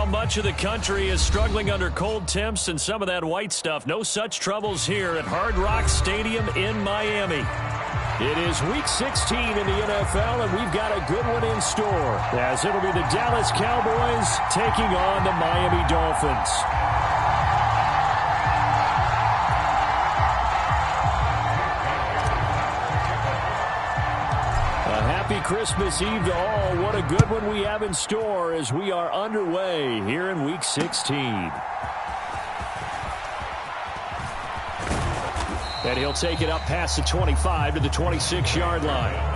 much of the country is struggling under cold temps and some of that white stuff. No such troubles here at Hard Rock Stadium in Miami. It is Week 16 in the NFL, and we've got a good one in store, as it'll be the Dallas Cowboys taking on the Miami Dolphins. Happy Christmas Eve to all. What a good one we have in store as we are underway here in Week 16. And he'll take it up past the 25 to the 26-yard line.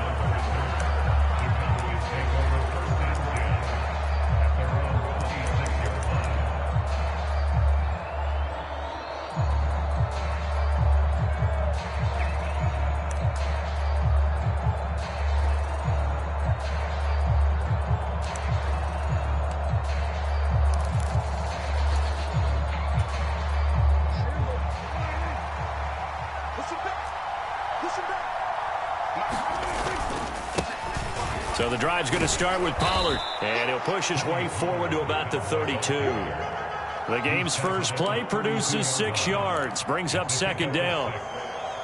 So the drive's going to start with Pollard, and he'll push his way forward to about the 32. The game's first play produces 6 yards, brings up second down.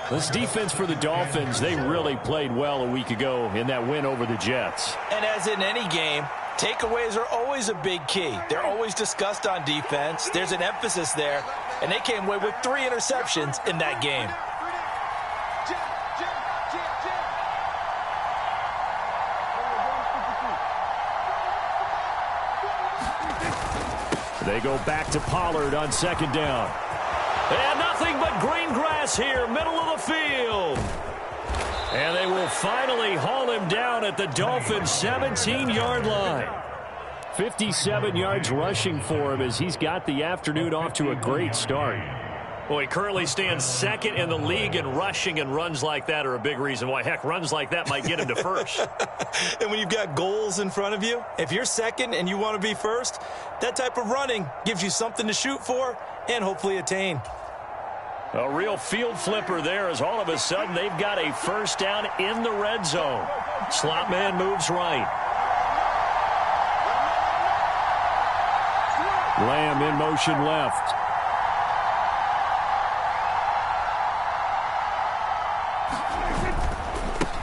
This defense for the Dolphins, they really played well a week ago in that win over the Jets. And as in any game, takeaways are always a big key. They're always discussed on defense. There's an emphasis there, and they came away with 3 interceptions in that game. They go back to Pollard on second down. And nothing but green grass here, middle of the field. And they will finally haul him down at the Dolphins' 17-yard line. 57 yards rushing for him as he's got the afternoon off to a great start. Well, he currently stands second in the league in rushing, and runs like that are a big reason why. Heck, runs like that might get him to first. And when you've got goals in front of you, if you're second and you want to be first, that type of running gives you something to shoot for and hopefully attain. A real field flipper there, as all of a sudden they've got a first down in the red zone. Slot man moves right. Lamb in motion left.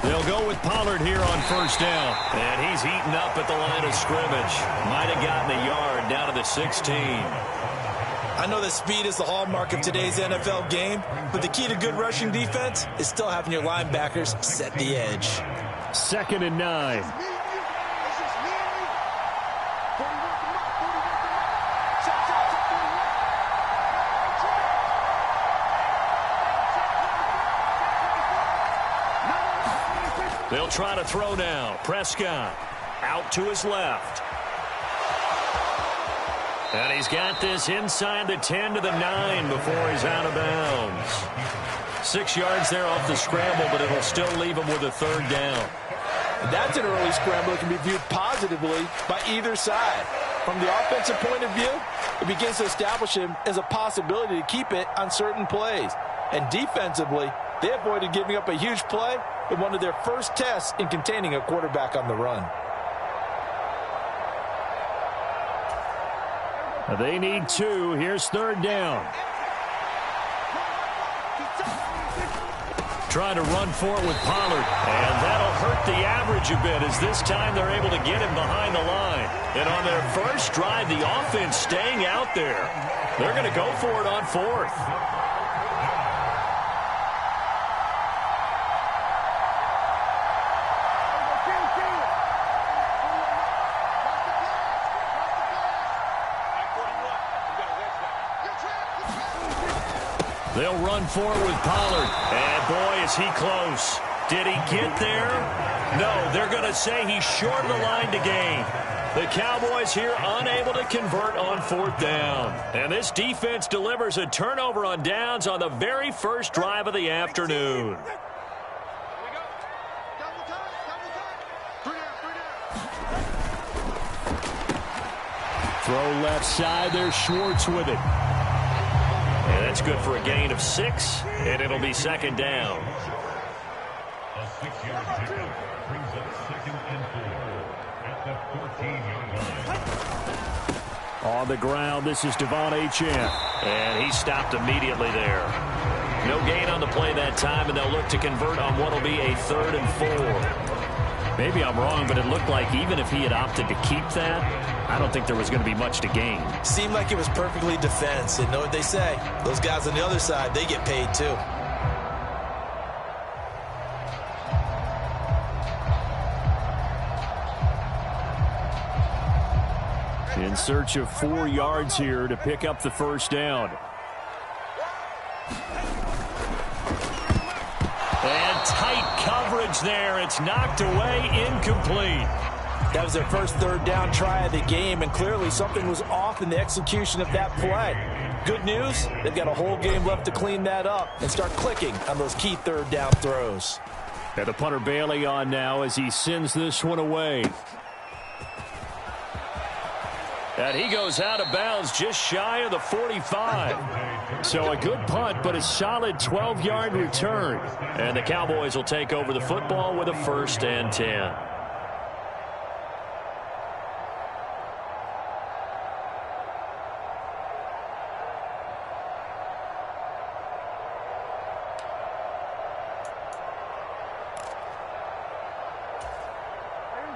They'll go with Pollard here on first down. And he's heating up at the line of scrimmage. Might have gotten a yard down to the 16. I know that speed is the hallmark of today's NFL game, but the key to good rushing defense is still having your linebackers set the edge. 2nd and 9. They'll try to throw now. Prescott out to his left. And he's got this inside the 10 to the 9 before he's out of bounds. 6 yards there off the scramble, but it'll still leave him with a third down. That's an early scramble that can be viewed positively by either side. From the offensive point of view, it begins to establish him as a possibility to keep it on certain plays. And defensively, they avoided giving up a huge play in one of their first tests in containing a quarterback on the run. They need 2. Here's third down. Trying to run for it with Pollard. And that'll hurt the average a bit, as this time they're able to get him behind the line. And on their first drive, the offense staying out there. They're going to go for it on 4th. They'll run forward with Pollard. And boy, is he close. Did he get there? No, they're going to say he's short of the line to gain. The Cowboys here unable to convert on 4th down. And this defense delivers a turnover on downs on the very first drive of the afternoon. Throw left side. There's Schwartz with it. And that's good for a gain of 6, and it'll be second down. A 6-yard pickup brings up 2nd and 4 at the 14-yard line. On the ground, this is Devon Achane. And he stopped immediately there. No gain on the play that time, and they'll look to convert on what will be a 3rd and 4. Maybe I'm wrong, but it looked like even if he had opted to keep that, I don't think there was going to be much to gain. Seemed like it was perfectly defense. And know what they say? Those guys on the other side, they get paid too. In search of 4 yards here to pick up the first down. And tight coverage there. It's knocked away, incomplete. That was their first 3rd down try of the game, and clearly something was off in the execution of that play. Good news, they've got a whole game left to clean that up and start clicking on those key 3rd down throws. And the punter Bailey on now as he sends this one away. And he goes out of bounds just shy of the 45. So a good punt, but a solid 12-yard return. And the Cowboys will take over the football with a 1st and 10.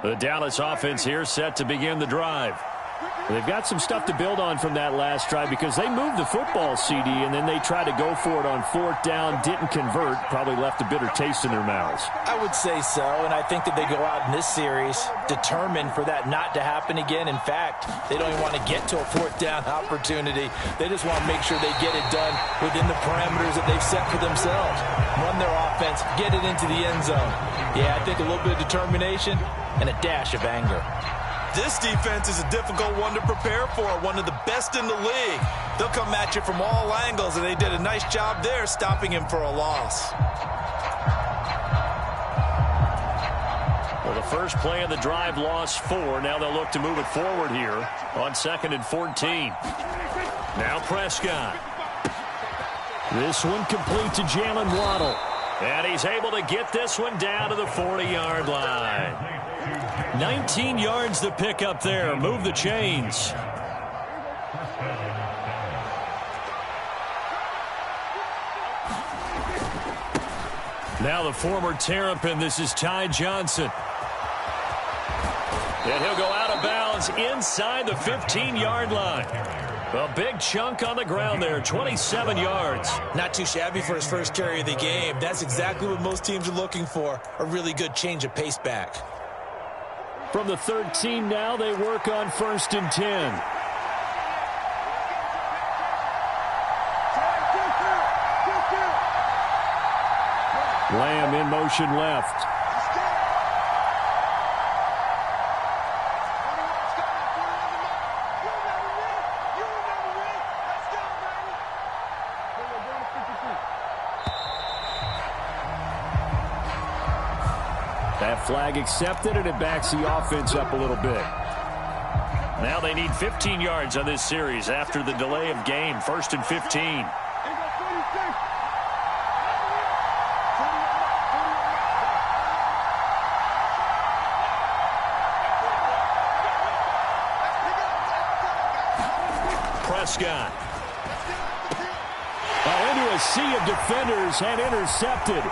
The Dallas offense here set to begin the drive. They've got some stuff to build on from that last drive because they moved the football, CD, and then they tried to go for it on 4th down, didn't convert, probably left a bitter taste in their mouths. I would say so, and I think that they go out in this series determined for that not to happen again. In fact, they don't even want to get to a 4th down opportunity. They just want to make sure they get it done within the parameters that they've set for themselves. Run their offense, get it into the end zone. Yeah, I think a little bit of determination and a dash of anger. This defense is a difficult one to prepare for, one of the best in the league. They'll come at you from all angles, and they did a nice job there stopping him for a loss. Well, the first play of the drive lost 4. Now they'll look to move it forward here on 2nd and 14. Now Prescott. This one complete to Jalen Waddle. And he's able to get this one down to the 40-yard line. 19 yards to pick up there. Move the chains. Now the former Terrapin. This is Ty Johnson. And he'll go out of bounds inside the 15-yard line. A big chunk on the ground there, 27 yards. Not too shabby for his first carry of the game. That's exactly what most teams are looking for, a really good change of pace back. From the 13 now, they work on 1st and 10. Lamb in motion left. That flag accepted, and it backs the offense up a little bit. Now they need 15 yards on this series after the delay of game. 1st and 15. Prescott. Into a sea of defenders and intercepted.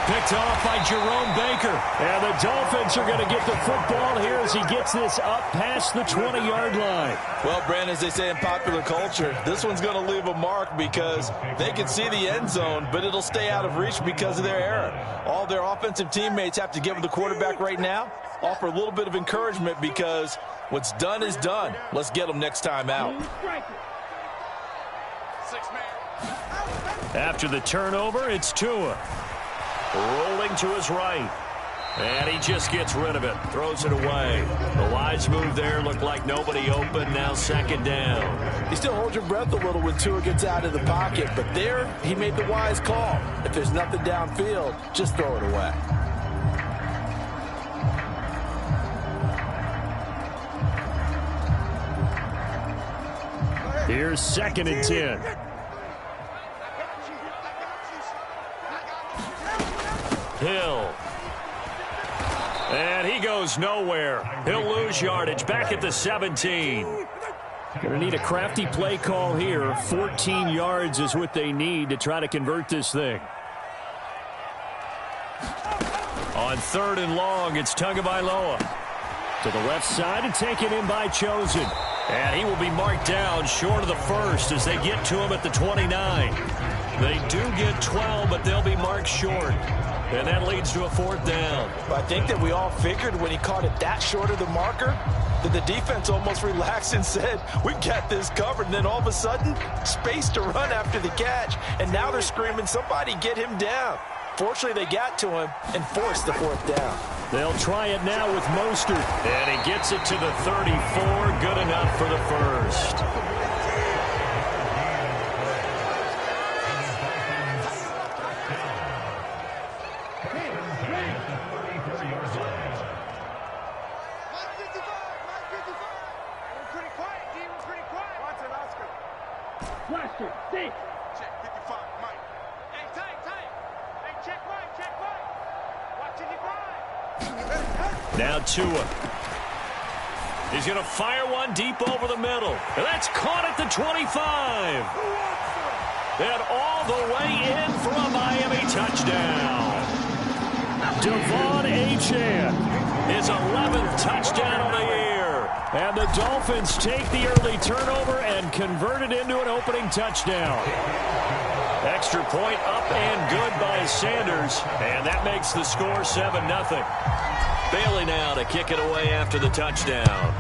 Picked off by Jerome Baker. And the Dolphins are going to get the football here as he gets this up past the 20-yard line. Well, Brandon, as they say in popular culture, this one's going to leave a mark because they can see the end zone, but it'll stay out of reach because of their error. All their offensive teammates have to give the quarterback right now, offer a little bit of encouragement because what's done is done. Let's get them next time out. After the turnover, it's Tua. Rolling to his right. And he just gets rid of it. Throws it away. The wise move there. Looked like nobody open. Now 2nd down. You still hold your breath a little when Tua gets out of the pocket. But there, he made the wise call. If there's nothing downfield, just throw it away. Here's 2nd and 10. Hill. And he goes nowhere. He'll lose yardage back at the 17. Going to need a crafty play call here. 14 yards is what they need to try to convert this thing. On 3rd and long, it's Tagovailoa. To the left side and taken in by Chosen. And he will be marked down short of the first as they get to him at the 29. They do get 12, but they'll be marked short. And that leads to a 4th down. I think that we all figured when he caught it that short of the marker that the defense almost relaxed and said, we got this covered. And then all of a sudden, space to run after the catch. And now they're screaming, somebody get him down. Fortunately, they got to him and forced the 4th down. They'll try it now with Mostert. And he gets it to the 34. Good enough for the first. Now Tua. He's going to fire one deep over the middle. And that's caught at the 25. And all the way in for a Miami touchdown. Devon Achane, his 11th touchdown of the year. And the Dolphins take the early turnover and convert it into an opening touchdown. Extra point up and good by Sanders. And that makes the score 7-0. Bailey now to kick it away after the touchdown.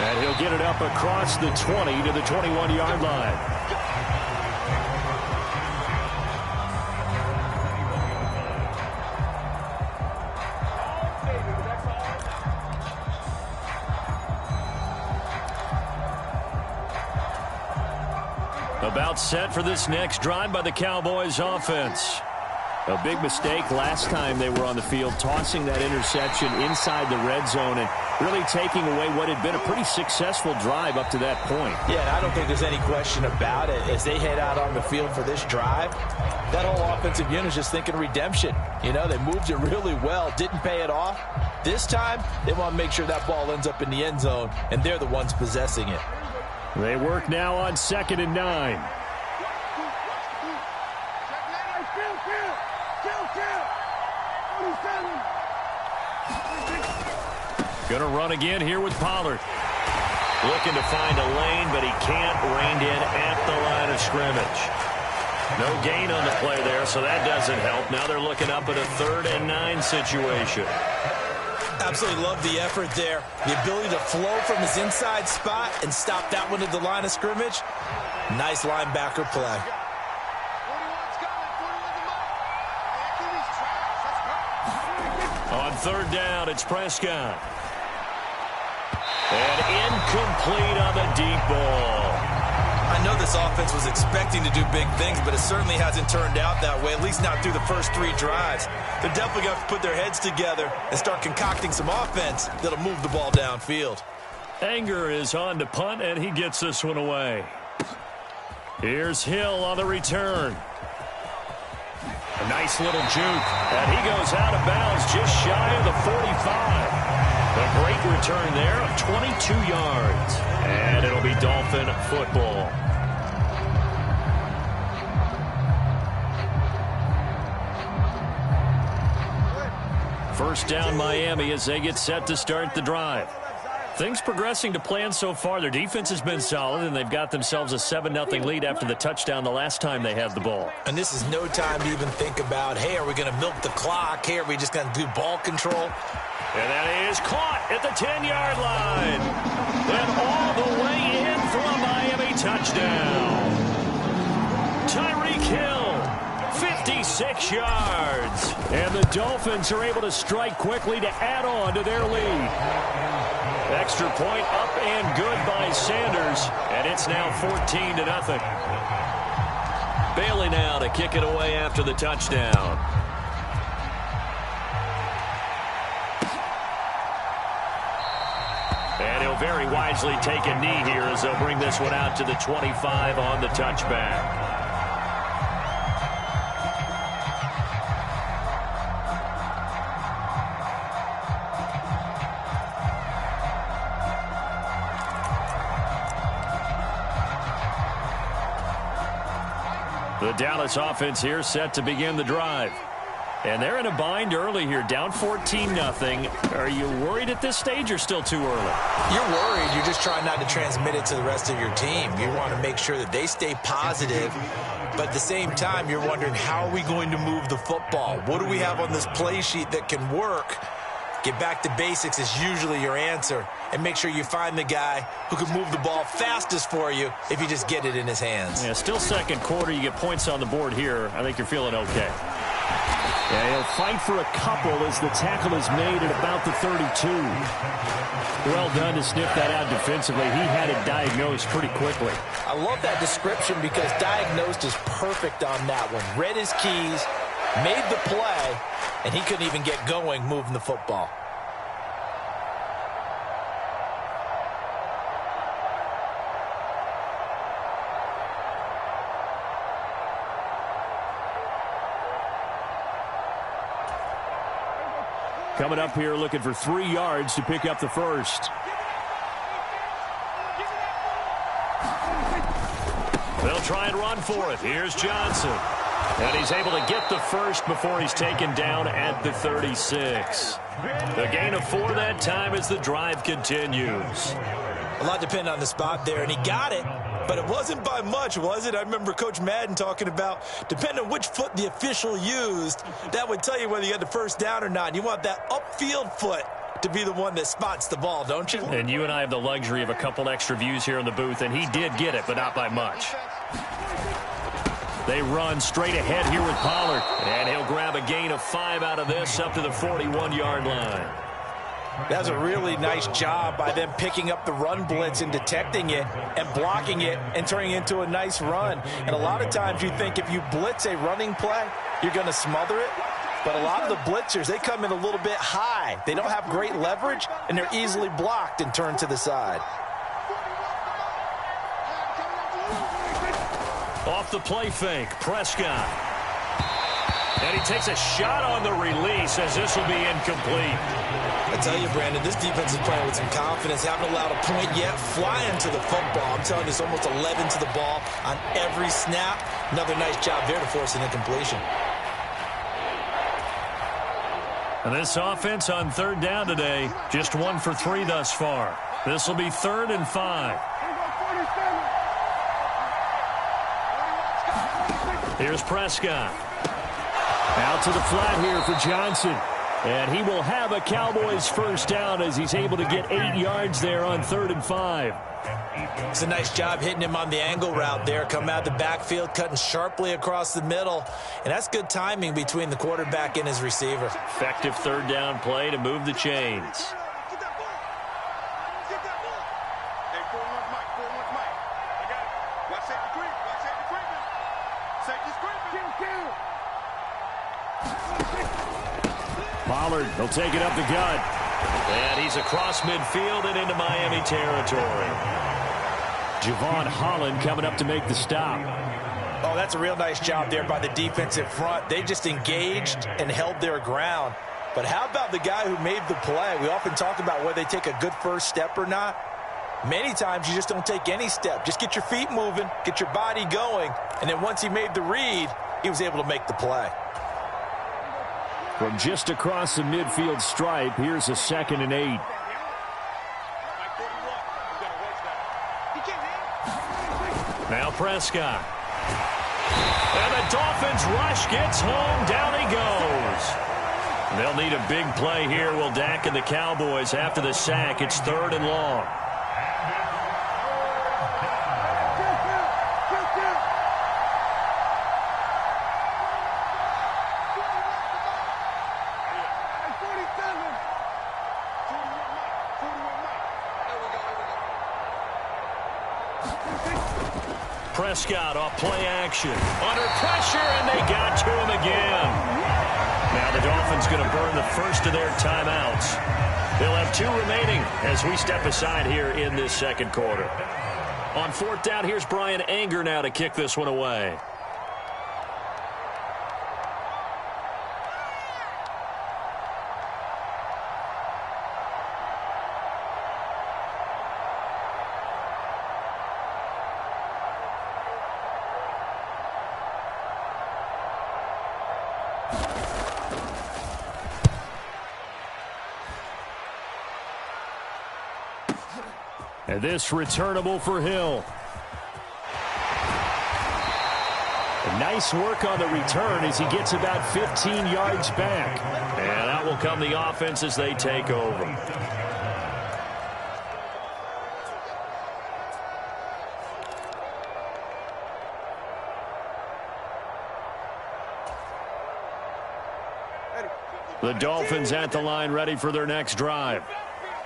And he'll get it up across the 20 to the 21-yard line. About set for this next drive by the Cowboys offense. A big mistake last time they were on the field, tossing that interception inside the red zone and really taking away what had been a pretty successful drive up to that point. Yeah, and I don't think there's any question about it. As they head out on the field for this drive, that whole offensive unit is just thinking redemption. You know, they moved it really well, didn't pay it off. This time, they want to make sure that ball ends up in the end zone, and they're the ones possessing it. They work now on 2nd and 9. Going to run again here with Pollard. Looking to find a lane, but he can't. Reined in at the line of scrimmage. No gain on the play there, so that doesn't help. Now they're looking up at a 3rd and 9 situation. Absolutely love the effort there. The ability to flow from his inside spot and stop that one at the line of scrimmage. Nice linebacker play. On 3rd down, it's Prescott. And incomplete on the deep ball. I know this offense was expecting to do big things, but it certainly hasn't turned out that way, at least not through the first 3 drives. They're definitely going to have to put their heads together and start concocting some offense that'll move the ball downfield. Anger is on to punt, and he gets this one away. Here's Hill on the return. A nice little juke, and he goes out of bounds just shy of the 45. A great return there of 22 yards. And it'll be Dolphin football. First down Miami as they get set to start the drive. Things progressing to plan so far. Their defense has been solid, and they've got themselves a 7-0 lead after the touchdown the last time they had the ball. And this is no time to even think about, hey, are we going to milk the clock? Hey, are we just going to do ball control? And that is caught at the 10-yard line. And all the way in for a Miami touchdown. Tyreek Hill, 56 yards. And the Dolphins are able to strike quickly to add on to their lead. Extra point up and good by Sanders. And it's now 14-0. Bailey now to kick it away after the touchdown. And he'll very wisely take a knee here as they'll bring this one out to the 25 on the touchback. The Dallas offense here set to begin the drive. And they're in a bind early here, down 14-0. Are you worried at this stage or still too early? You're worried. You're just trying not to transmit it to the rest of your team. You want to make sure that they stay positive. But at the same time, you're wondering, how are we going to move the football? What do we have on this play sheet that can work? Get back to basics is usually your answer. And make sure you find the guy who can move the ball fastest for you if you just get it in his hands. Yeah, still second quarter. You get points on the board here. I think you're feeling okay. Yeah, he'll fight for a couple as the tackle is made at about the 32. Well done to sniff that out defensively. He had it diagnosed pretty quickly. I love that description because diagnosed is perfect on that one. Read his keys, made the play, and he couldn't even get going moving the football. Coming up here looking for 3 yards to pick up the first. They'll try and run for it. Here's Johnson. And he's able to get the first before he's taken down at the 36. The gain of 4 that time as the drive continues. A lot depended on the spot there, and he got it. But it wasn't by much, was it? I remember Coach Madden talking about, depending on which foot the official used, that would tell you whether you had the first down or not. You want that upfield foot to be the one that spots the ball, don't you? And you and I have the luxury of a couple extra views here in the booth, and he did get it, but not by much. They run straight ahead here with Pollard, and he'll grab a gain of 5 out of this up to the 41-yard line. That's a really nice job by them picking up the run blitz and detecting it and blocking it and turning it into a nice run. And a lot of times you think if you blitz a running play, you're going to smother it. But a lot of the blitzers, they come in a little bit high. They don't have great leverage, and they're easily blocked and turned to the side. Off the play fake, Prescott. And he takes a shot on the release as this will be incomplete. I tell you, Brandon, this defense is playing with some confidence. Haven't allowed a point yet. Flying to the football. I'm telling you, it's almost 11 to the ball on every snap. Another nice job there to force an incompletion. And this offense on 3rd down today, just 1 for 3 thus far. This will be 3rd and 5. Here's Prescott. Out to the flat here for Johnson. And he will have a Cowboys first down as he's able to get 8 yards there on 3rd and 5. It's a nice job hitting him on the angle route there. Come out the backfield, cutting sharply across the middle. And that's good timing between the quarterback and his receiver. Effective 3rd down play to move the chains. Pollard, he'll take it up the gut. And he's across midfield and into Miami territory. Javon Holland coming up to make the stop. Oh, that's a real nice job there by the defensive front. They just engaged and held their ground. But how about the guy who made the play? We often talk about whether they take a good first step or not. Many times you just don't take any step. Just get your feet moving, get your body going, and then once he made the read, he was able to make the play. From just across the midfield stripe, here's a 2nd and 8. Now Prescott. And the Dolphins rush gets home. Down he goes. They'll need a big play here. Will Dak and the Cowboys after the sack. It's 3rd and long. Prescott off play action. Under pressure, and they got to him again. Now the Dolphins going to burn the first of their timeouts. They'll have 2 remaining as we step aside here in this 2nd quarter. On 4th down, here's Brian Anger now to kick this one away. And this returnable for Hill. Nice work on the return as he gets about 15 yards back. And out will come the offense as they take over. The Dolphins at the line ready for their next drive.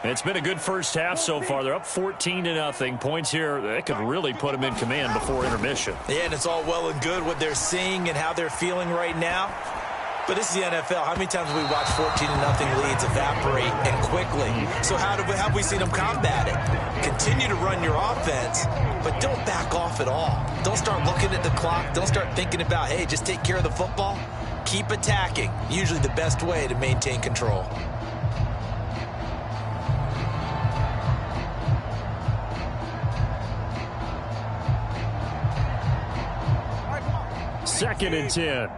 It's been a good first half so far. They're up 14-0. Points here, they could really put them in command before intermission. Yeah, and it's all well and good what they're seeing and how they're feeling right now. But this is the NFL. How many times have we watched 14-0 leads evaporate and quickly? So how have we seen them combat it? Continue to run your offense, but don't back off at all. Don't start looking at the clock. Don't start thinking about, hey, just take care of the football. Keep attacking. Usually the best way to maintain control. Second and 10.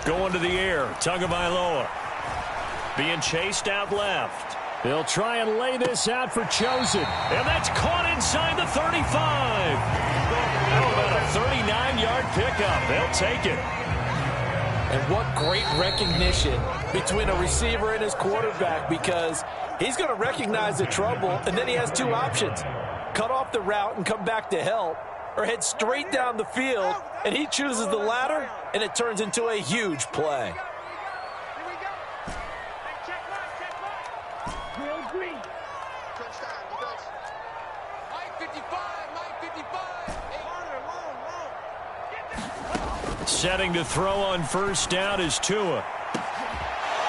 Going to the air, Tagovailoa. Being chased out left. They'll try and lay this out for Chosen. And that's caught inside the 35. How about a 39-yard pickup? They'll take it. And what great recognition between a receiver and his quarterback, because he's going to recognize the trouble, and then he has two options. Cut off the route and come back to help, or head straight down the field, and he chooses the latter, and it turns into a huge play. Setting to throw on first down is Tua.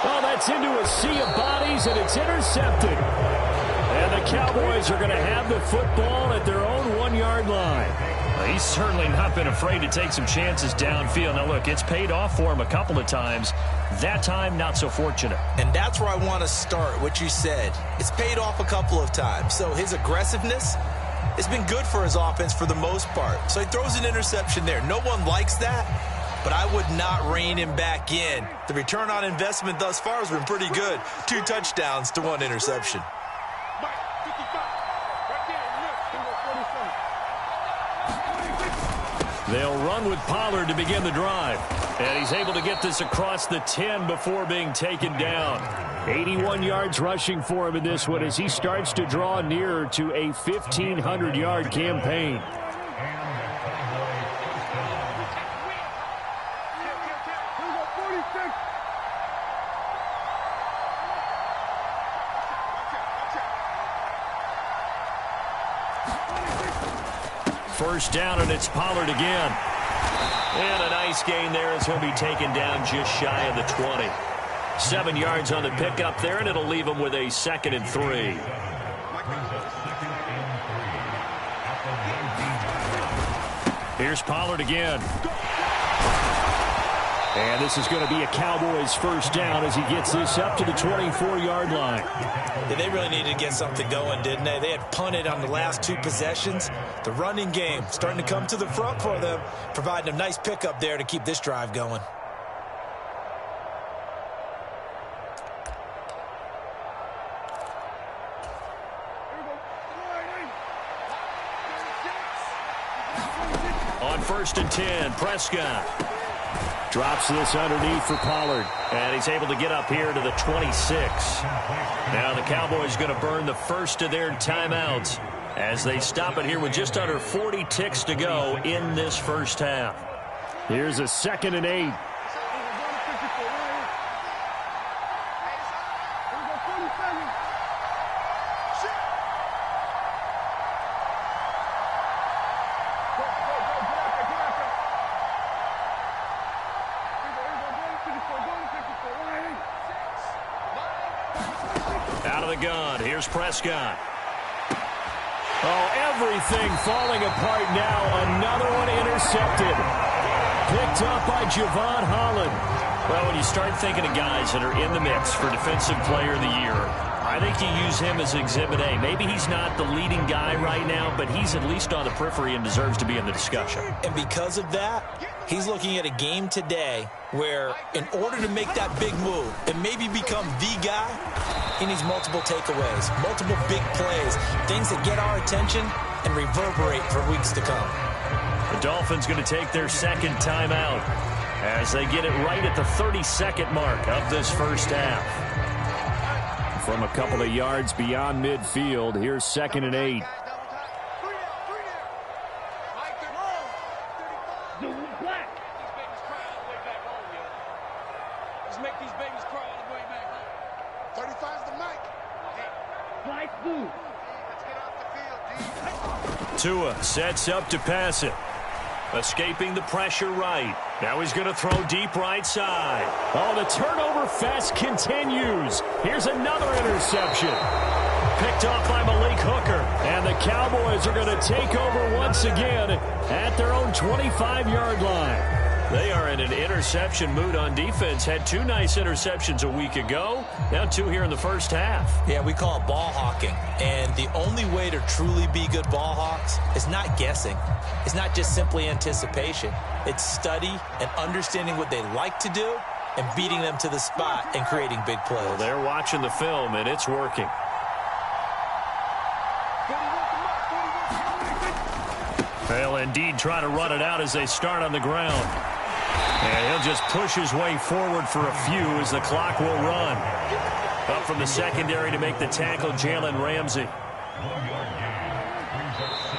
Well, that's into a sea of bodies, and it's intercepted. And the Cowboys are going to have the football at their own 1-yard line. Well, he's certainly not been afraid to take some chances downfield. Now, look, it's paid off for him a couple of times. That time, not so fortunate. And that's where I want to start, what you said. It's paid off a couple of times. So his aggressiveness has been good for his offense for the most part. So he throws an interception there. No one likes that, but I would not rein him back in. The return on investment thus far has been pretty good. 2 touchdowns to 1 interception. They'll run with Pollard to begin the drive. And he's able to get this across the 10 before being taken down. 81 yards rushing for him in this one as he starts to draw nearer to a 1,500-yard campaign. First down, and it's Pollard again. And a nice gain there as he'll be taken down just shy of the 20. 7 yards on the pickup there, and it'll leave him with a 2nd and 3. Here's Pollard again. And this is going to be a Cowboys first down as he gets this up to the 24-yard line. Yeah, they really needed to get something going, didn't they? They had punted on the last 2 possessions. The running game starting to come to the front for them, providing a nice pickup there to keep this drive going. On 1st and 10, Prescott drops this underneath for Pollard, and he's able to get up here to the 26. Now the Cowboys going to burn the first of their timeouts as they stop it here with just under 40 ticks to go in this first half. Here's a 2nd and 8. Out of the gun, here's Prescott. Oh, everything falling apart now. Another one intercepted. Picked up by Javon Holland. Well, when you start thinking of guys that are in the mix for Defensive Player of the Year, I think you use him as Exhibit A. Maybe he's not the leading guy right now, but he's at least on the periphery and deserves to be in the discussion. And because of that, he's looking at a game today where in order to make that big move and maybe become the guy, he needs multiple takeaways, multiple big plays, things that get our attention and reverberate for weeks to come. The Dolphins going to take their second timeout as they get it right at the 32nd mark of this first half. From a couple of yards beyond midfield, here's 2nd and 8. Tua sets up to pass it. Escaping the pressure right. Now he's going to throw deep right side. Oh, the turnover fest continues. Here's another interception. Picked off by Malik Hooker. And the Cowboys are going to take over once again at their own 25-yard line. They are in an interception mood on defense. Had 2 nice interceptions a week ago. Now 2 here in the first half. Yeah, we call it ball hawking. And the only way to truly be good ball hawks is not guessing. It's not just simply anticipation. It's study and understanding what they like to do and beating them to the spot and creating big plays. Well, they're watching the film, and it's working. They'll indeed try to run it out as they start on the ground. And he'll just push his way forward for a few as the clock will run. Up from the secondary to make the tackle, Jalen Ramsey.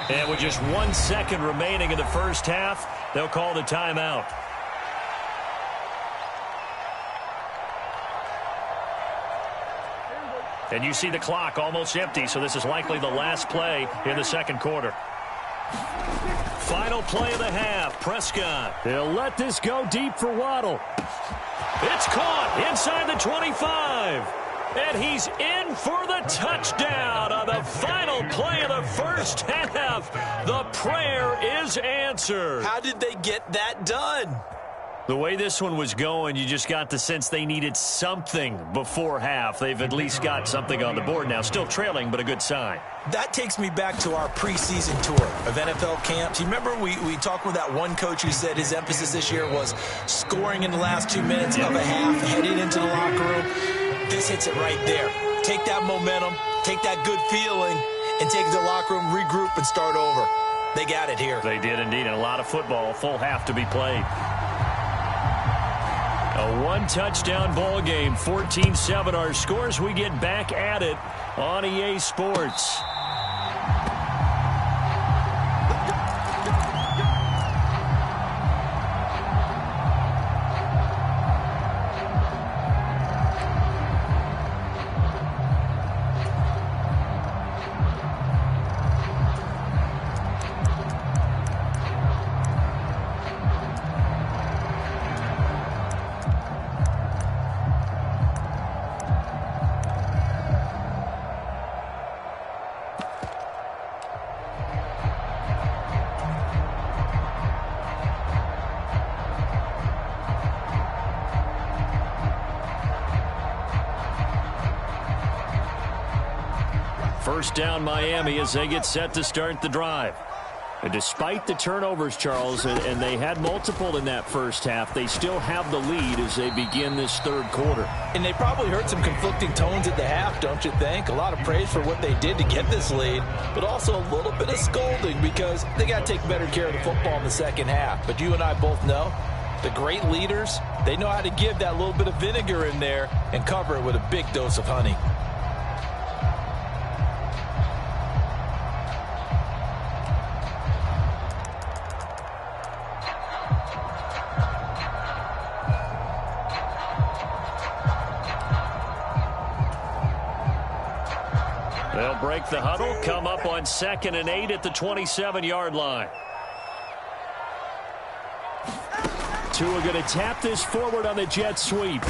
And with just 1 second remaining in the first half, they'll call the timeout. And you see the clock almost empty, so this is likely the last play in the second quarter. Final play of the half, Prescott. They'll let this go deep for Waddle. It's caught inside the 25. And he's in for the touchdown on the final play of the first half. The prayer is answered. How did they get that done? The way this one was going, you just got the sense they needed something before half. They've at least got something on the board now. Still trailing, but a good sign. That takes me back to our preseason tour of NFL camps. You remember we talked with that one coach who said his emphasis this year was scoring in the last 2 minutes of a half, heading into the locker room. This hits it right there. Take that momentum, take that good feeling, and take it to the locker room, regroup, and start over. They got it here. They did indeed, and a lot of football, full half to be played. A one-touchdown ball game, 14-7 our scores. We get back at it on EA Sports. First down Miami as they get set to start the drive. And despite the turnovers, Charles, and they had multiple in that first half, they still have the lead as they begin this third quarter. And they probably heard some conflicting tones at the half, don't you think? A lot of praise for what they did to get this lead, but also a little bit of scolding because they got to take better care of the football in the second half. But you and I both know the great leaders, they know how to give that little bit of vinegar in there and cover it with a big dose of honey. They'll break the huddle, come up on 2nd and 8 at the 27-yard line. Tua going to tap this forward on the jet sweep.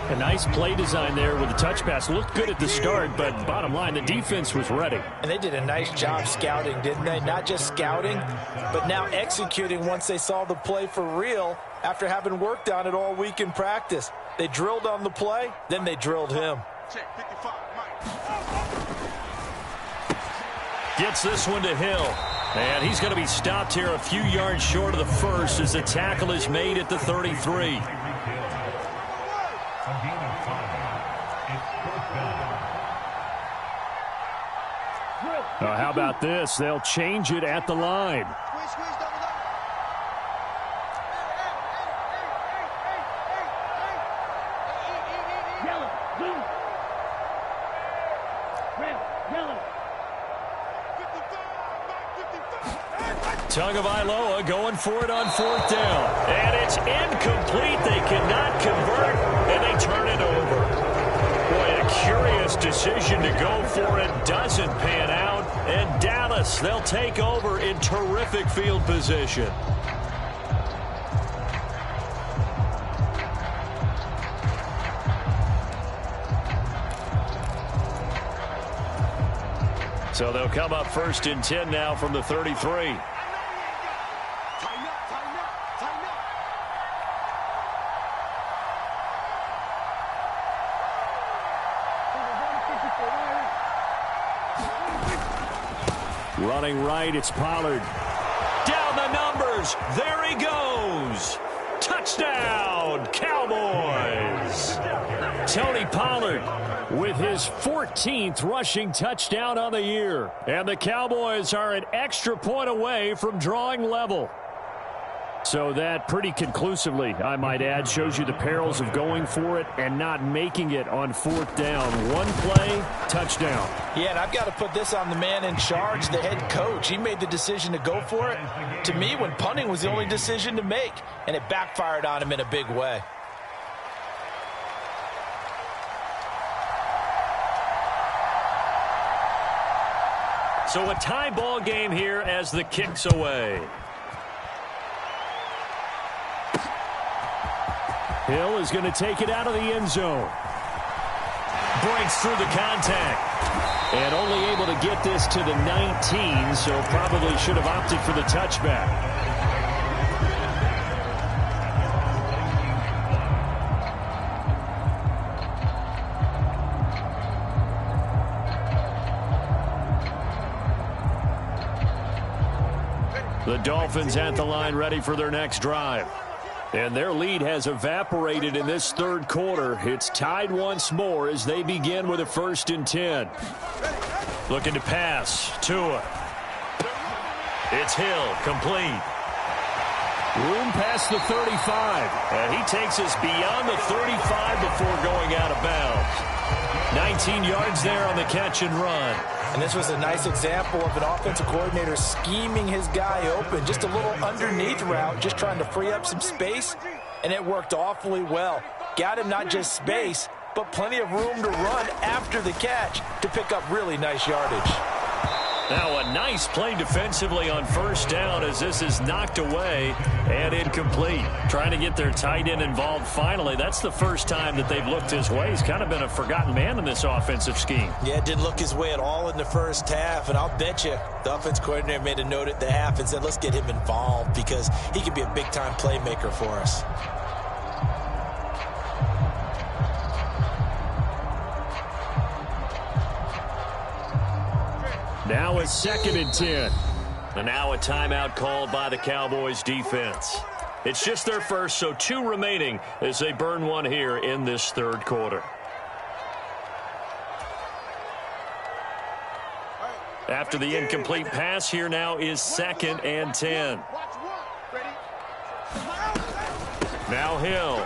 A nice play design there with the touch pass. Looked good at the start, but bottom line, the defense was ready. And they did a nice job scouting, didn't they? Not just scouting, but now executing once they saw the play for real after having worked on it all week in practice. They drilled on the play, then they drilled him. Gets this one to Hill. And he's going to be stopped here a few yards short of the first as the tackle is made at the 33. How about this? They'll change it at the line. Tagovailoa going for it on 4th down. And it's incomplete. They cannot convert, and they turn it over. Boy, a curious decision to go for it. Doesn't pan out. And Dallas, they'll take over in terrific field position. So they'll come up 1st and 10 now from the 33. Running right, it's Pollard. Down the numbers. There he goes. Touchdown, Cowboys. Tony Pollard with his 14th rushing touchdown on the year. And the Cowboys are an extra point away from drawing level. So that pretty conclusively, I might add, shows you the perils of going for it and not making it on 4th down. One play, touchdown. Yeah, and I've got to put this on the man in charge, the head coach. He made the decision to go for it. To me, when punting was the only decision to make, and it backfired on him in a big way. So a tie ball game here as the kick's away. Hill is going to take it out of the end zone. Breaks through the contact. And only able to get this to the 19, so probably should have opted for the touchback. The Dolphins at the line ready for their next drive. And their lead has evaporated in this 3rd quarter. It's tied once more as they begin with a 1st and 10. Looking to pass. Tua. It's Hill. Complete. Room past the 35. And he takes us beyond the 35 before going out of bounds. 19 yards there on the catch and run. And this was a nice example of an offensive coordinator scheming his guy open. Just a little underneath route, just trying to free up some space, and it worked awfully well. Got him not just space, but plenty of room to run after the catch to pick up really nice yardage. Now a nice play defensively on 1st down as this is knocked away and incomplete. Trying to get their tight end involved finally. That's the first time that they've looked his way. He's kind of been a forgotten man in this offensive scheme. Yeah, it didn't look his way at all in the first half, and I'll bet you the offense coordinator made a note at the half and said, let's get him involved because he could be a big-time playmaker for us. Now it's 2nd and 10. And now a timeout called by the Cowboys defense. It's just their first, so 2 remaining as they burn one here in this 3rd quarter. After the incomplete pass, here now is 2nd and 10. Now Hill.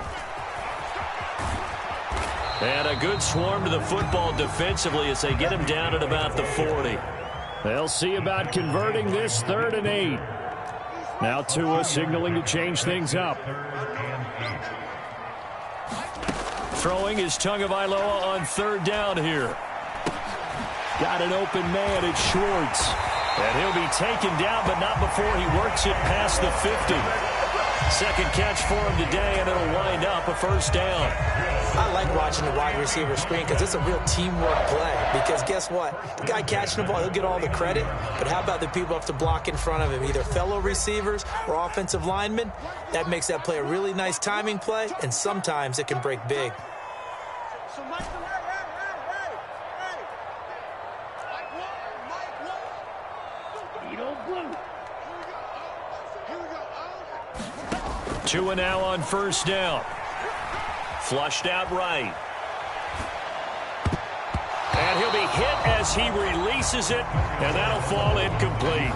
And a good swarm to the football defensively as they get him down at about the 40. They'll see about converting this 3rd and 8. Now Tua signaling to change things up. Throwing is Tagovailoa on 3rd down here. Got an open man, it's Schwartz. And he'll be taken down, but not before he works it past the 50. Second catch for him today, and it'll wind up a 1st down. I like watching the wide receiver screen because it's a real teamwork play. Because guess what? The guy catching the ball, he'll get all the credit. But how about the people who have to block in front of him, either fellow receivers or offensive linemen? That makes that play a really nice timing play, and sometimes it can break big. Tua now on first down. Flushed out right. And he'll be hit as he releases it, and that'll fall incomplete.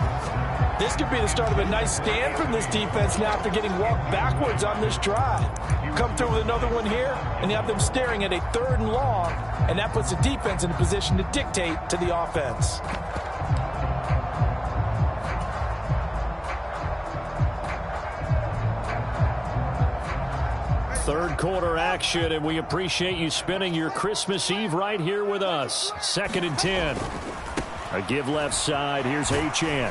This could be the start of a nice stand from this defense now after getting walked backwards on this drive. Come through with another one here, and you have them staring at a 3rd and long, and that puts the defense in a position to dictate to the offense. Third quarter action, and we appreciate you spending your Christmas Eve right here with us. 2nd and 10. A give left side. Here's Achane.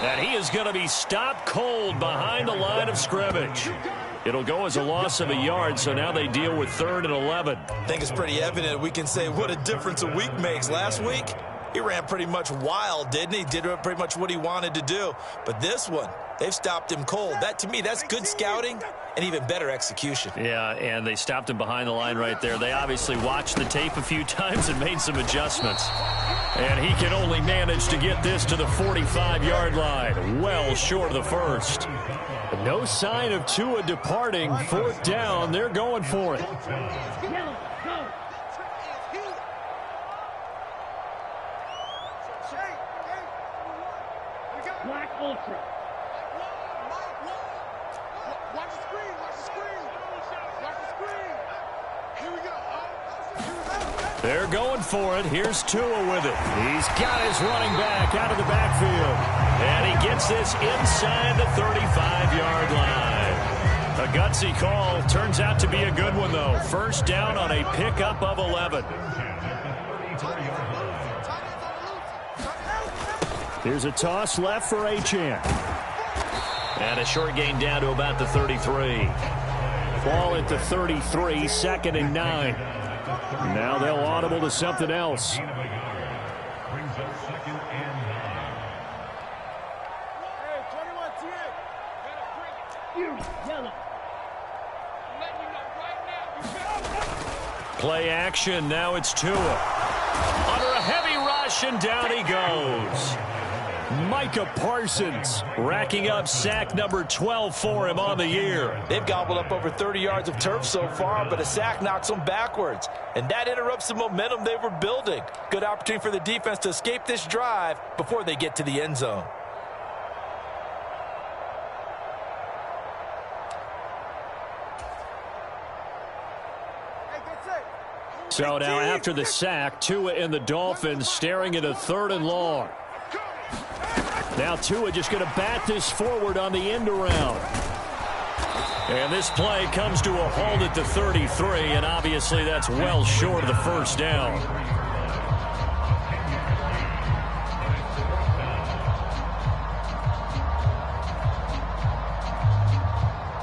And he is going to be stopped cold behind the line of scrimmage. It'll go as a loss of a yard, so now they deal with 3rd and 11. I think it's pretty evident we can say what a difference a week makes. Last week, he ran pretty much wild, didn't he? Did pretty much what he wanted to do. But this one, they've stopped him cold. That, to me, that's good scouting and even better execution. Yeah, and they stopped him behind the line right there. They obviously watched the tape a few times and made some adjustments. And he can only manage to get this to the 45-yard line, well short of the first. No sign of Tua departing. 4th down, they're going for it. Black Ultra. They're going for it. Here's Tua with it. He's got his running back out of the backfield. And he gets this inside the 35-yard line. A gutsy call. Turns out to be a good one, though. First down on a pickup of 11. Here's a toss left for Achane. And a short gain down to about the 33. Ball at the 33, 2nd and 9. Now they'll audible to something else. Brings up 2nd and 9. Play action. Now it's Tua. Under a heavy rush, and down he goes. Micah Parsons racking up sack number 12 for him on the year. They've gobbled up over 30 yards of turf so far, but a sack knocks them backwards. And that interrupts the momentum they were building. Good opportunity for the defense to escape this drive before they get to the end zone. So now after the sack, Tua and the Dolphins staring at a 3rd and long. Now Tua just going to bat this forward on the end around. And this play comes to a halt at the 33, and obviously that's well short of the first down.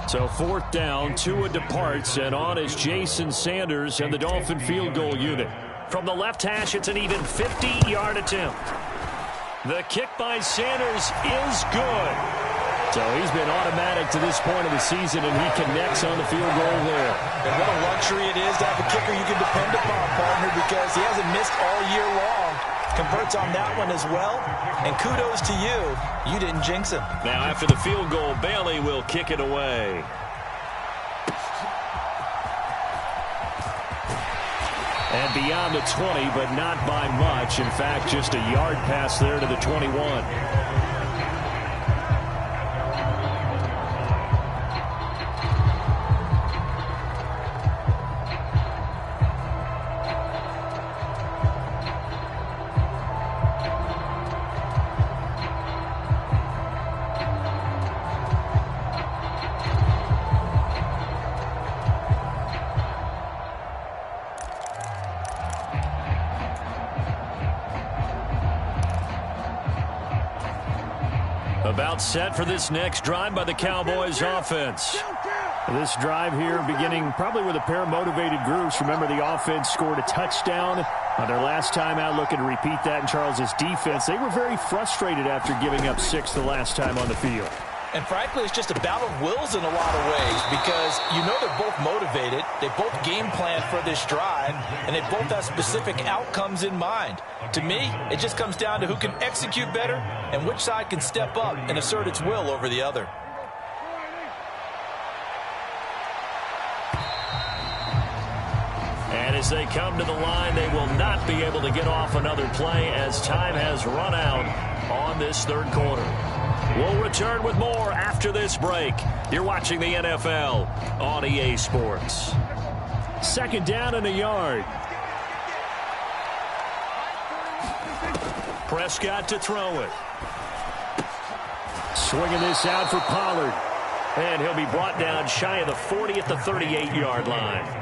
So 4th down, Tua departs, and on is Jason Sanders and the Dolphin field goal unit. From the left hash, it's an even 50-yard attempt. The kick by Sanders is good. So he's been automatic to this point of the season, and he connects on the field goal there. And what a luxury it is to have a kicker you can depend upon, partner, because he hasn't missed all year long. Converts on that one as well. And kudos to you. You didn't jinx him. Now after the field goal, Bailey will kick it away. And beyond the 20, but not by much. In fact, just a yard pass there to the 21. About set for this next drive by the Cowboys offense. This drive here beginning probably with a pair of motivated groups. Remember, the offense scored a touchdown on their last time out, looking to repeat that in Charles' defense. They were very frustrated after giving up 6 the last time on the field. And frankly, it's just a battle of wills in a lot of ways because you know they're both motivated. They both game plan for this drive, and they both have specific outcomes in mind. To me, it just comes down to who can execute better and which side can step up and assert its will over the other. And as they come to the line, they will not be able to get off another play as time has run out on this third quarter. We'll return with more after this break. You're watching the NFL on EA Sports. 2nd down and a yard. Prescott to throw it. Swinging this out for Pollard. And he'll be brought down shy of the 40 at the 38-yard line.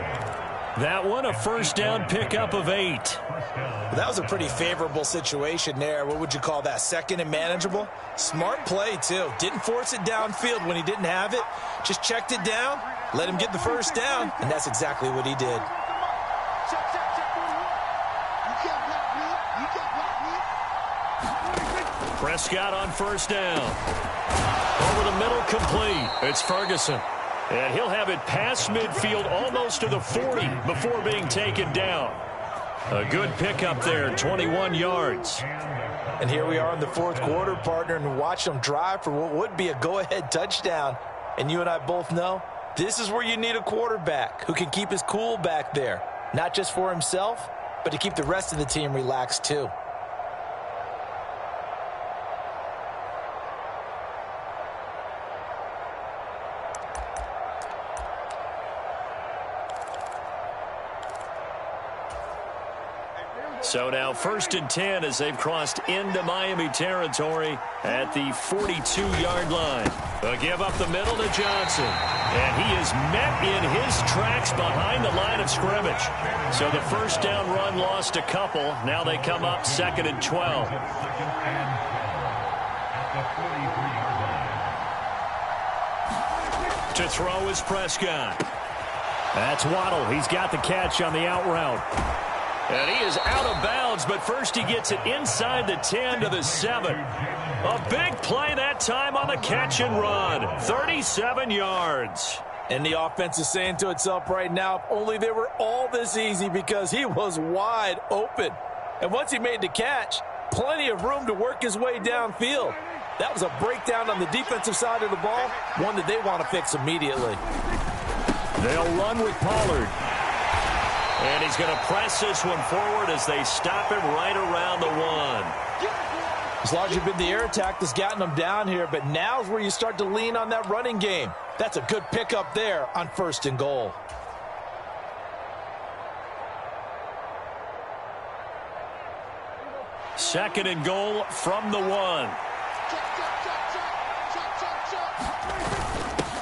That one, a first down pickup of 8. Well, that was a pretty favorable situation there. What would you call that? Second and manageable? Smart play, too. Didn't force it downfield when he didn't have it. Just checked it down, let him get the first down, and that's exactly what he did. Prescott on first down. Over the middle, complete. It's Ferguson. And he'll have it past midfield almost to the 40 before being taken down. A good pickup there, 21 yards. And here we are in the fourth quarter, partner, and watch them drive for what would be a go-ahead touchdown. And you and I both know this is where you need a quarterback who can keep his cool back there, not just for himself, but to keep the rest of the team relaxed too. So now 1st and 10 as they've crossed into Miami territory at the 42-yard line. A give up the middle to Johnson. And he is met in his tracks behind the line of scrimmage. So the first down run lost a couple. Now they come up 2nd and 12. To throw is Prescott. That's Waddle. He's got the catch on the out route. And he is out of bounds, but first he gets it inside the 10 to the 7. A big play that time on the catch and run. 37 yards. And the offense is saying to itself right now, if only they were all this easy because he was wide open. And once he made the catch, plenty of room to work his way downfield. That was a breakdown on the defensive side of the ball, one that they want to fix immediately. They'll run with Pollard. And he's going to press this one forward as they stop him right around the 1. As long as you've been the air attack that's gotten them down here, but now's where you start to lean on that running game. That's a good pickup there on 1st and goal. Second and goal from the 1.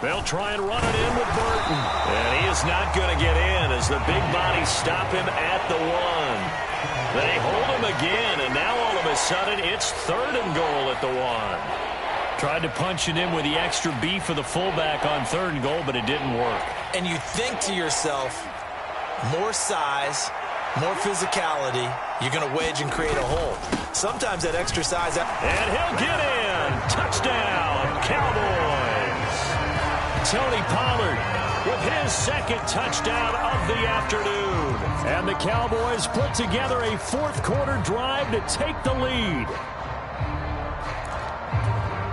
They'll try and run it in with Burton. And he is not going to get in as the big bodies stop him at the 1. They hold him again, and now all of a sudden it's 3rd and goal at the 1. Tried to punch it in with the extra beef for the fullback on 3rd and goal, but it didn't work. And you think to yourself, more size, more physicality, you're going to wedge and create a hole. Sometimes that extra size... And he'll get in. Touchdown, Cowboys. Tony Pollard with his 2nd touchdown of the afternoon. And the Cowboys put together a 4th quarter drive to take the lead.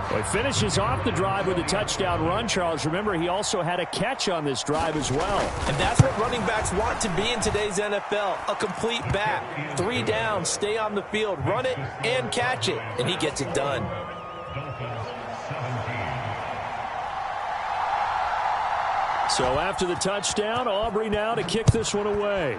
Well, he finishes off the drive with a touchdown run, Charles. Remember, he also had a catch on this drive as well. And that's what running backs want to be in today's NFL, a complete back. 3 down, stay on the field, run it, and catch it. And he gets it done. So after the touchdown, Aubrey now to kick this one away.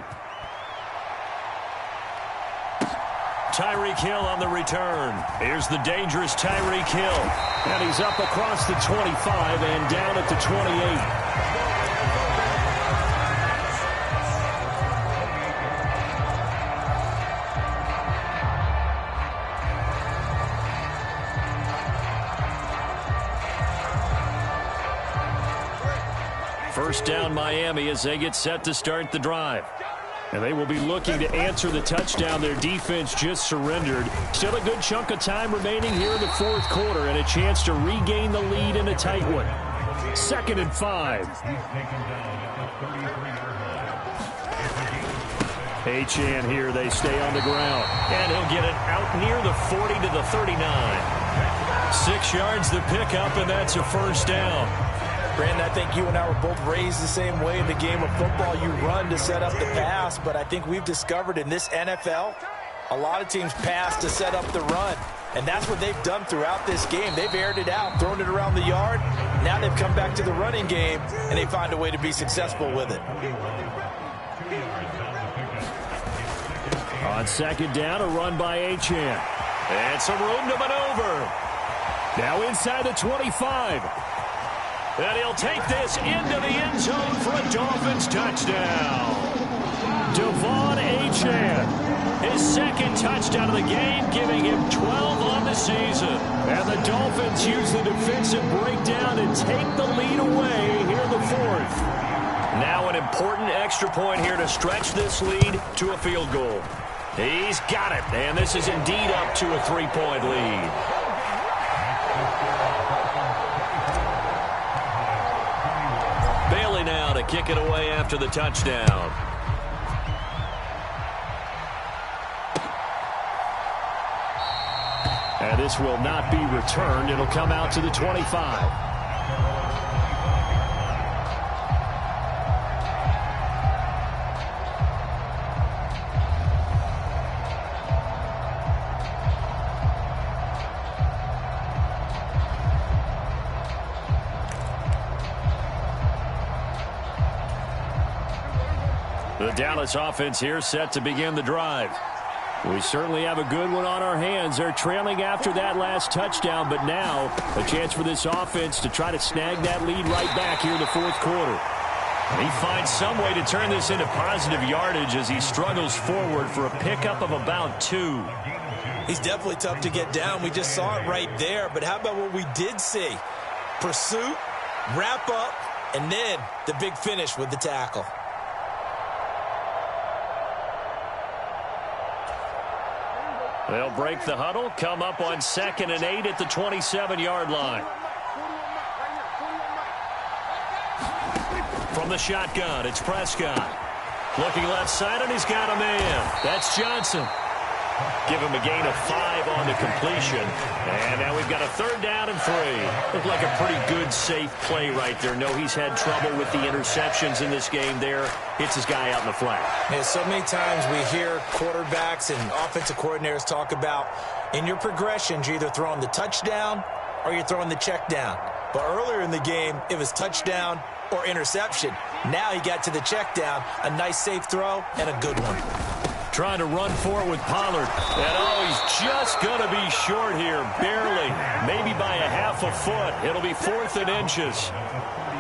Tyreek Hill on the return. Here's the dangerous Tyreek Hill. And he's up across the 25 and down at the 28. first down Miami as they get set to start the drive. And they will be looking to answer the touchdown their defense just surrendered. Still a good chunk of time remaining here in the fourth quarter and a chance to regain the lead in a tight one. 2nd and 5. Achane here, they stay on the ground. And he'll get it out near the 40 to the 39. 6 yards the pickup, and that's a first down. Brandon, I think you and I were both raised the same way in the game of football. You run to set up the pass, but I think we've discovered in this NFL, a lot of teams pass to set up the run. And that's what they've done throughout this game. They've aired it out, thrown it around the yard. Now they've come back to the running game, and they find a way to be successful with it. On 2nd down, a run by Achane. And some room to maneuver. Now inside the 25. And he'll take this into the end zone for a Dolphins touchdown. Devon Achane, his 2nd touchdown of the game, giving him 12 on the season. And the Dolphins use the defensive breakdown and take the lead away here in the 4th. Now an important extra point here to stretch this lead to a field goal. He's got it, and this is indeed up to a 3-point lead. Bailey now to kick it away after the touchdown. And this will not be returned. It'll come out to the 25. The Dallas offense here set to begin the drive. We certainly have a good one on our hands. They're trailing after that last touchdown, but now a chance for this offense to try to snag that lead right back here in the fourth quarter. He finds some way to turn this into positive yardage as he struggles forward for a pickup of about 2. He's definitely tough to get down. We just saw it right there, but how about what we did see? Pursuit, wrap up, and then the big finish with the tackle. They'll break the huddle, come up on 2nd and 8 at the 27-yard line. From the shotgun, it's Prescott. Looking left side, and he's got a man. That's Johnson. Give him a gain of 5 on the completion. And now we've got a 3rd down and 3. Looked like a pretty good, safe play right there. No, he's had trouble with the interceptions in this game there. Hits his guy out in the flat. Yeah, so many times we hear quarterbacks and offensive coordinators talk about in your progressions, you're either throwing the touchdown or you're throwing the check down. But earlier in the game, it was touchdown or interception. Now he got to the check down, a nice safe throw, and a good one. Trying to run for it with Pollard. And oh, he's just going to be short here, barely. Maybe by a half a foot. It'll be 4th and inches.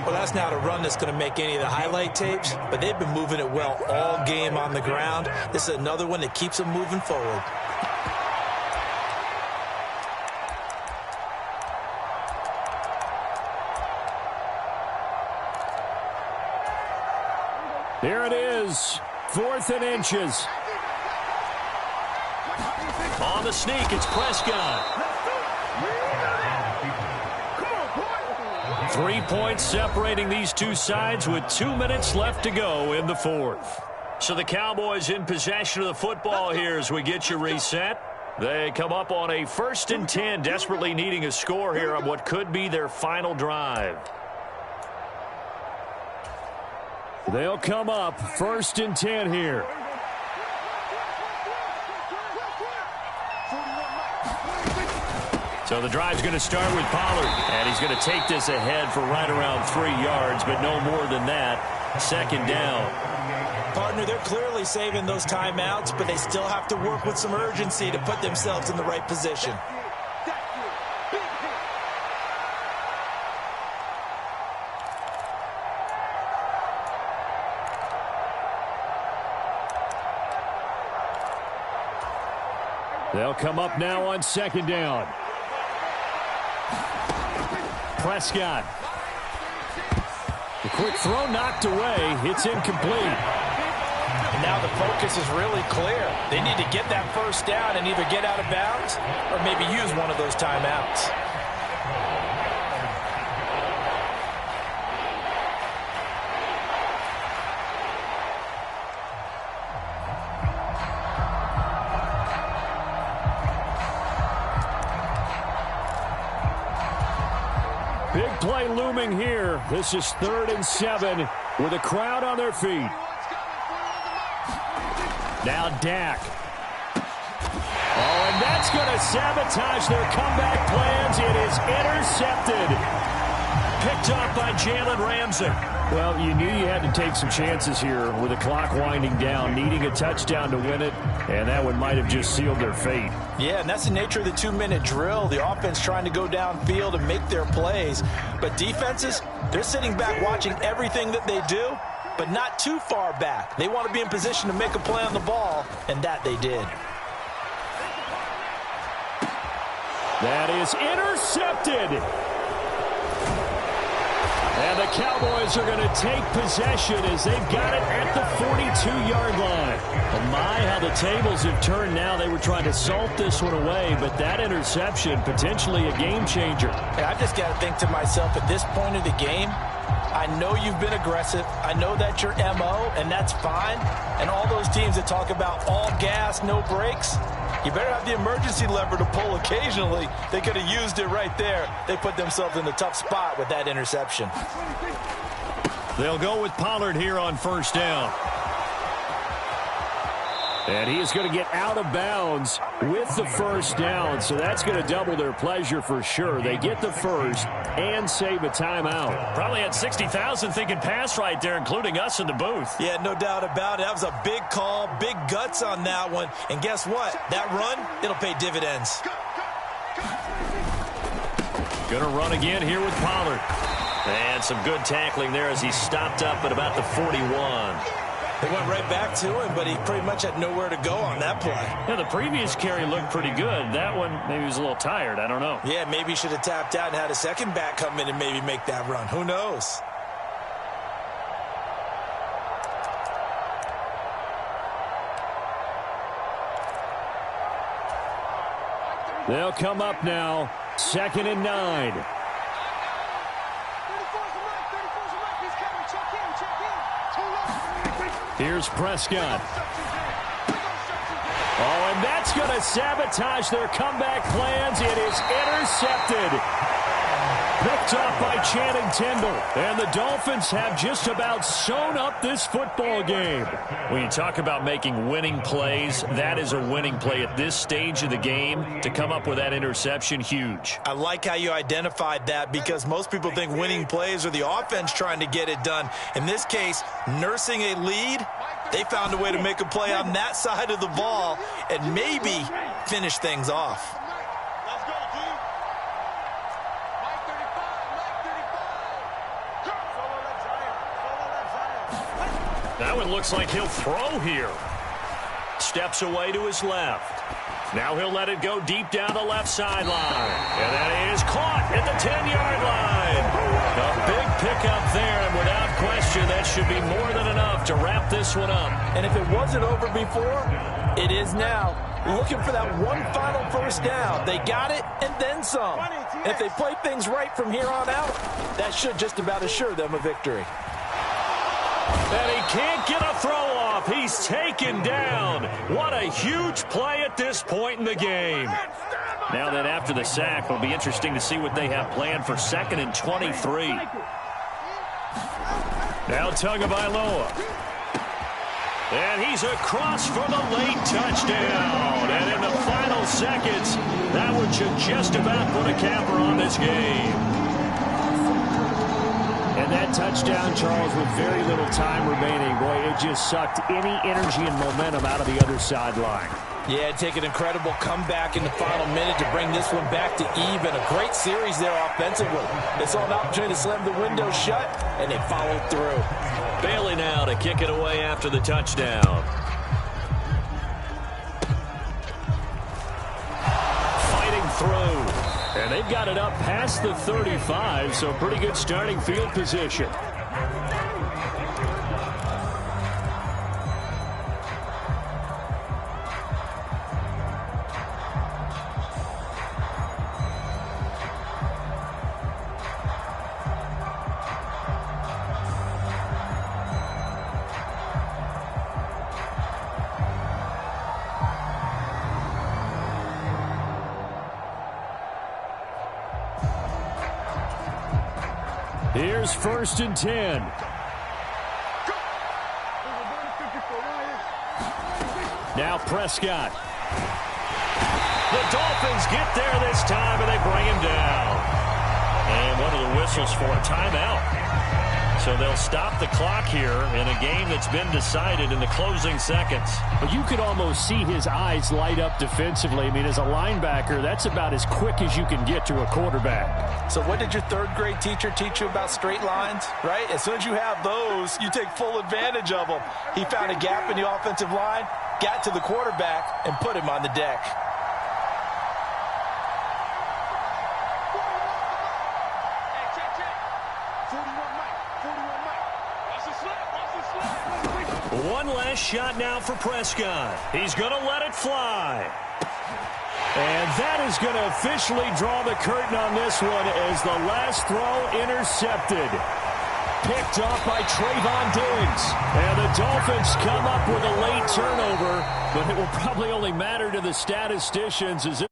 Well, that's not a run that's going to make any of the highlight tapes, but they've been moving it well all game on the ground. This is another one that keeps them moving forward. Here it is, 4th and inches. On the sneak, it's Prescott. 3 points separating these two sides with 2 minutes left to go in the 4th. So the Cowboys in possession of the football here as we get you reset. They come up on a 1st and 10, desperately needing a score here on what could be their final drive. They'll come up 1st and 10 here. So the drive's going to start with Pollard, and he's going to take this ahead for right around 3 yards, but no more than that. 2nd down. Partner, they're clearly saving those timeouts, but they still have to work with some urgency to put themselves in the right position. They'll come up now on 2nd down. Prescott. The quick throw knocked away. It's incomplete. And now the focus is really clear. They need to get that first down and either get out of bounds or maybe use one of those timeouts. Big play looming here. This is 3rd and 7 with a crowd on their feet. Now Dak. Oh, and that's going to sabotage their comeback plans. It is intercepted. Picked off by Jalen Ramsey. Well, you knew you had to take some chances here with the clock winding down, needing a touchdown to win it, and that one might have just sealed their fate. Yeah, and that's the nature of the 2-minute drill. The offense trying to go downfield and make their plays. But defenses, they're sitting back watching everything that they do, but not too far back. They want to be in position to make a play on the ball, and that they did. That is intercepted. And the Cowboys are going to take possession as they've got it at the 42-yard line. Oh my, how the tables have turned now. They were trying to salt this one away, but that interception, potentially a game changer. And I just got to think to myself, at this point of the game, I know you've been aggressive. I know that's your MO, and that's fine. And all those teams that talk about all gas, no brakes, you better have the emergency lever to pull occasionally. They could have used it right there. They put themselves in a tough spot with that interception. They'll go with Pollard here on 1st down. And he is going to get out of bounds with the 1st down, so that's going to double their pleasure for sure. They get the first and save a timeout. Probably had 60,000 thinking pass right there, including us in the booth. Yeah, no doubt about it. That was a big call, big guts on that one. And guess what? That run, it'll pay dividends. Going to run again here with Pollard. And some good tackling there as he stopped up at about the 41. They went right back to him, but he pretty much had nowhere to go on that play. Yeah, the previous carry looked pretty good. That one, maybe he was a little tired. I don't know. Yeah, maybe he should have tapped out and had a second back come in and maybe make that run. Who knows? They'll come up now, 2nd and 9. Here's Prescott. Oh, and that's going to sabotage their comeback plans. It is intercepted. Picked off by Channing Tindall. And the Dolphins have just about sewn up this football game. When you talk about making winning plays, that is a winning play at this stage of the game. To come up with that interception, huge. I like how you identified that because most people think winning plays are the offense trying to get it done. In this case, nursing a lead, they found a way to make a play on that side of the ball and maybe finish things off. That one looks like he'll throw here. Steps away to his left. Now he'll let it go deep down the left sideline. And that is caught at the 10-yard line. A big pickup there, and without question, that should be more than enough to wrap this one up. And if it wasn't over before, it is now. Looking for that one final 1st down. They got it and then some. If they play things right from here on out, that should just about assure them a victory. And he can't get a throw off. He's taken down. What a huge play at this point in the game. Now that after the sack, it'll be interesting to see what they have planned for 2nd and 23. Now Tagovailoa. And he's across for the late touchdown. And in the final seconds, that one should just about put a capper on this game. And that touchdown, Charles, with very little time remaining, boy, it just sucked any energy and momentum out of the other sideline. Yeah, take an incredible comeback in the final minute to bring this one back to even. A great series there offensively. They saw an opportunity to slam the window shut, and they followed through. Bailey now to kick it away after the touchdown. Fighting through. And they've got it up past the 35, so pretty good starting field position. Here's 1st and 10. Now Prescott. The Dolphins get there this time, and they bring him down. And one of the whistles for a timeout. So they'll stop the clock here in a game that's been decided in the closing seconds. But you could almost see his eyes light up defensively. I mean, as a linebacker, that's about as quick as you can get to a quarterback. So what did your third-grade teacher teach you about straight lines, right? As soon as you have those, you take full advantage of them. He found a gap in the offensive line, got to the quarterback, and put him on the deck. One last shot now for Prescott. He's going to let it fly. And that is going to officially draw the curtain on this one as the last throw intercepted. Picked off by Trayvon Diggs. And the Dolphins come up with a late turnover, but it will probably only matter to the statisticians as this